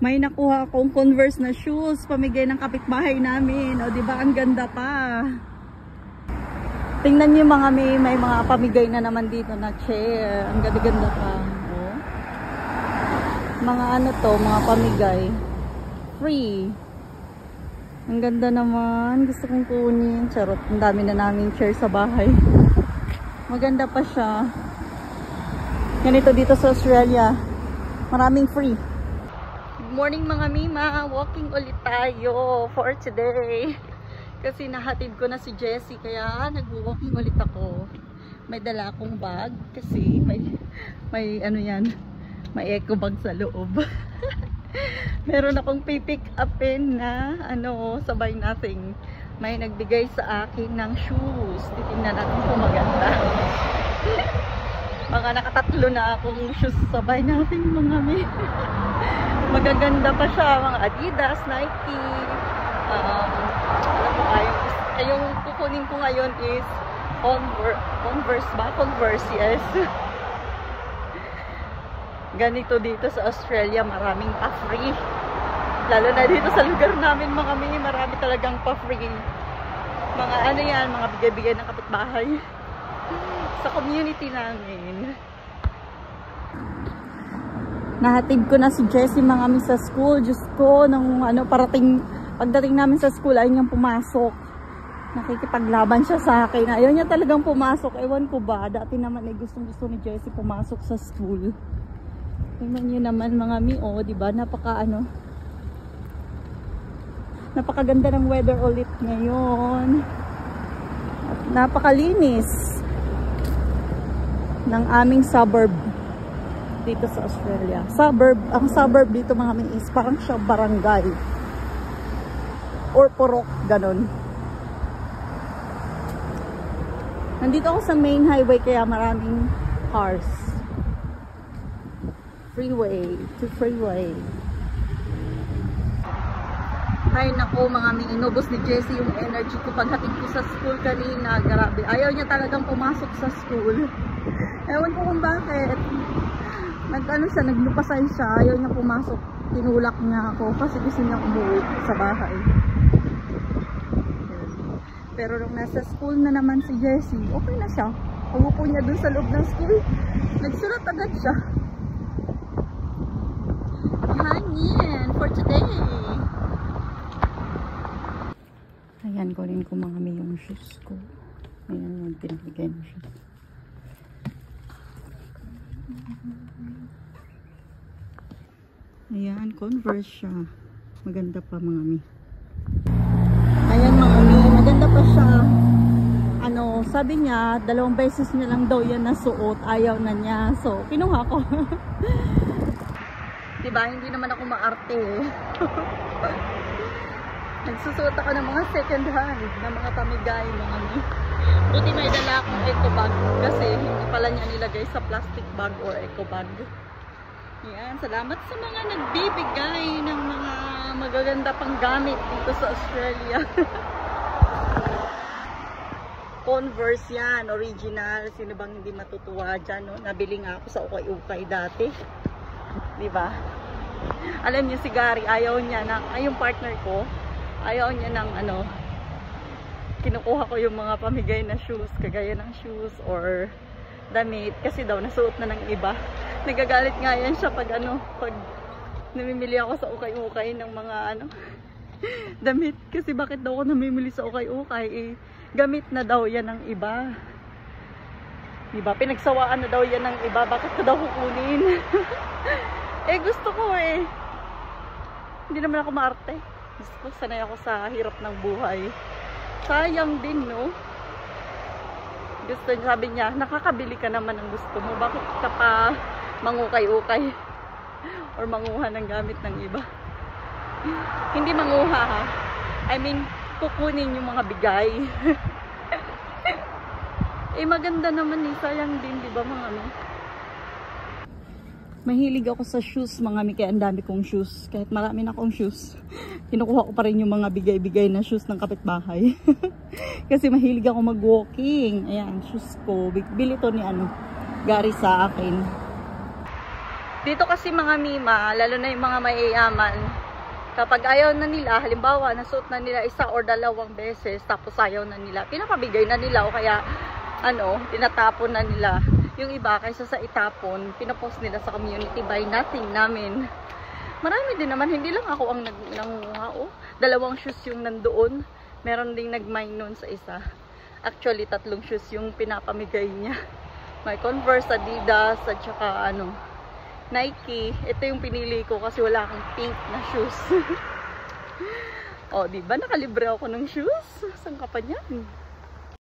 May nakuha akong Converse na shoes, pamigay ng kapitbahay namin. O, diba? Ang ganda pa. Tingnan niyo mga may mga pamigay na naman dito na chair. Ang ganda-ganda pa. O. Mga ano to, mga pamigay. Free. Ang ganda naman. Gusto kong kunin. Charot. Ang dami na namin chair sa bahay. Maganda pa siya. Ganito dito sa Australia. Maraming free. Good morning mga Mima. Walking ulit tayo for today. Kasi nahatid ko na si Jessie. Kaya nag-walking ulit ako. May dala akong bag. Kasi may ano yan. May eco bag sa loob. Meron akong pipick upin na ano, sabay nating. May nagbigay sa akin ng shoes. Titingnan natin kung maganda. Mga nakatatlo na akong shoes sabay natin mga mi. Magaganda pa siya. Mga Adidas, Nike. Ano pa yung kukunin ko ngayon is Converse ba? Converse, yes. Ganito dito sa Australia, maraming pa-free. Lalo na dito sa lugar namin mga mi, marami talagang pa-free. Mga ano yan, mga bigay-bigay ng kapitbahay. Sa community namin. Nahatid ko na si Jessie mga mi sa school. Diyos ko, nung ano, pagdating namin sa school, ayaw niyang pumasok. Nakikipaglaban siya sa akin. Ayaw niya talagang pumasok. Ewan ko ba, dati naman ay gustong-gusto ni Jessie pumasok sa school. Tingnan niyo naman mga mi, oh, diba? Napakaganda ng weather ulit ngayon. At napakalinis ng aming suburb dito sa Australia. Ang suburb dito mga mi is parang siya barangay or purok, ganon. Nandito ako sa main highway kaya maraming cars. Freeway to freeway. Ay nako mga mi, inubos ni Jessie yung energy ko paghatid ko sa school kanina. Grabe, ayaw niya talagang pumasok sa school. Ewan ko kung bakit. Naglupasay siya, ayaw niya pumasok. Tinulak niya ako kasi gusto niya umuwi sa bahay. Pero nung nasa school na naman si Jessie, okay na siya. Pag-upo niya dun sa loob ng school, nagsulat agad siya. Hangin for today. Ayan, kunin ko mga may yung shoes ko. Ayan yung pinabigay mo siya. Ayan, Converse siya. Maganda pa mga mi. Ayan mga mi, maganda pa siya. Ano, sabi niya, 2 beses niya lang daw yan nasuot. Ayaw na niya. So, kinuha ko. Diba, hindi naman ako maarte eh. Nagsusuot ako ng mga second hand, ng mga pamigay, mga mi. Buti may dala akong eco bag kasi hindi pala niya nilagay sa plastic bag or eco bag. Yan, salamat sa mga nagbibigay ng mga magaganda pang gamit dito sa Australia. Converse yan, original. Sino bang hindi matutuwa dyan, no? Nabili nga ako sa ukay-ukay dati. Diba? Alam niyo si Gary, ayaw niya yung partner ko, ayaw niya ng ano, kinukuha ko yung mga pamigay na shoes, kagaya ng shoes or damit, kasi daw nasuot na ng iba. Nagagalit nga yan siya pag namimili ako sa ukay-ukay ng mga damit, kasi bakit daw ako namimili sa ukay-ukay, eh, gamit na daw yan ng iba. Diba? Pinagsawaan na daw yan ng iba, bakit ko daw kukunin? Eh gusto ko eh. Hindi naman ako maarte. Gusto ko, sanay ako sa hirap ng buhay. Sayang din, no? Gusto niya, sabi niya, nakakabili ka naman ng gusto mo. Bakit ka pa mangukay-ukay? Or manguha ng gamit ng iba? Hindi manguha ha. I mean, kukunin yung mga bigay. Eh maganda naman eh. Sayang din, di ba mga ano? Mahilig ako sa shoes mga mi, kaya ang dami kong shoes. Kahit marami na akong shoes, kinukuha ko pa rin yung mga bigay-bigay na shoes ng kapitbahay. Kasi mahilig ako mag-walking. Ayan, shoes ko. Bili to ni Gary sa akin. Dito kasi mga mima, lalo na yung mga mayayaman, kapag ayaw na nila, halimbawa, nasuot na nila isa or dalawang beses, tapos ayaw na nila, pinapabigay na nila o kaya, tinatapon na nila. Yung iba, kaysa sa itapon, pinapost nila sa community by nothing namin. Marami din naman, hindi lang ako ang nanguha. Dalawang shoes yung nandoon. Meron ding nag-mine nun sa isa. Actually, 3 shoes yung pinapamigay niya. May Converse, Adidas, at saka Nike. Ito yung pinili ko kasi wala akong pink na shoes. O, diba? Nakalibre ako ng shoes. Saan ka pa niyan?